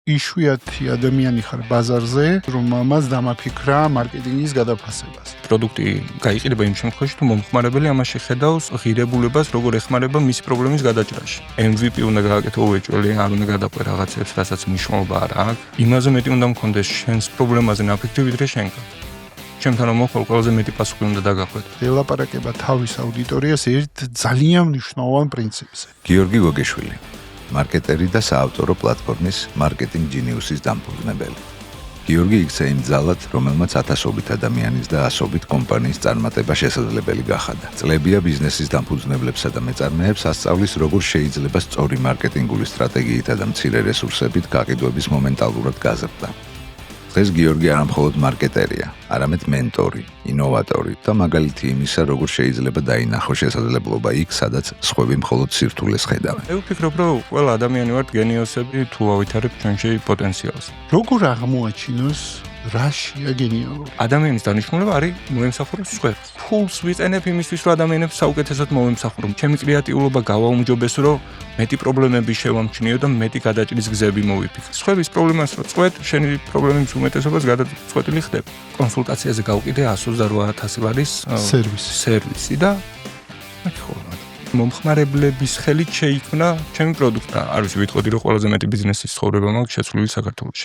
იშვიათი ადამიანი ხარ ბაზარზე, რომ მას დამაფიქრა მარკეტინგის გადაფასებას. პროდუქტი გაიყიდება იმ შემთხვევაში, თუ მომხმარებელი ამაში ხედავს ღირებულებას, როგორ ეხმარება მისი პრობლემის გადაჭრაში. MVP უნდა გააკეთო უეჭველი, არ უნდა გადაყვე რაღაცებს, რასაც მნიშვნელობა არ აქვს. იმაზე მეტი უნდა მქონდეს შენს პრობლემაზე ნაფიქრი, ვიდრე შენგან. ჩემთან რომ მოხვალ ყველაზე მეტი პასუხი უნდა დაგახვეთ. ელაპარაკება თავის აუდიტორიას ერთ ძალიან მნიშვნელოვან პრინციპზე. გიორგი გოგეშვილი, მარკეტერი და საავტორო პლატფორმის Marketing Genius-ის დამფუძნებელი. გიორგი იქცა იმ ძალად, რომელმაც ათასობით ადამიანის და ასობით კომპანიის წარმატება შესაძლებელი გახადა. წლებია ბიზნესის დამფუძნებლებსა და მეწარმეებს ასწავლის, როგორ შეიძლება სწორი მარკეტინგული სტრატეგიითა და მცირე რესურსებით გაყიდვების მომენტალურად გაზრდა. დღეს გიორგი არა მხოლოდ მარკეტერია, არამედ მენტორი, ინოვატორი და მაგალითი იმისა, როგორ შეიძლება დაინახოს შესაძლებლობა იქ, სადაც სხვები მხოლოდ სირთულეს ხედავენ. მე ვფიქრობ, რომ ყველა ადამიანი ვართ გენიოსები, თუ ავითარებთ ჩვენში პოტენციალს. როგორ აღმოაჩინოს რაშია გენიალური? ადამიანის დანიშნულება არის მოემსახუროს სხვებს. ფულს ვიყენებ იმისთვის, რომ ადამიანებს საუკეთესოდ მოვემსახურო. ჩემი კრეატიულობა გავაუმჯობესო, რომ მეტი პრობლემები შევამჩნიო და მეტი გადაჭრის გზები მოვიფიქრე. სხვების პრობლემას რო წყვეთ, შენი პრობლემის უმეტესობას გადაწყვეტილი ხდება. კონსულტაციაზე გავყიდე 128,000 ლარის სერვისი და მომხმარებლების ხელით შეიქმნა ჩემი პროდუქტი. არ ვიცი, ვიტყოდი, რომ ყველაზე მეტი ბიზნესის ცხოვრება მაქვს შეცვლილი საქართველოში.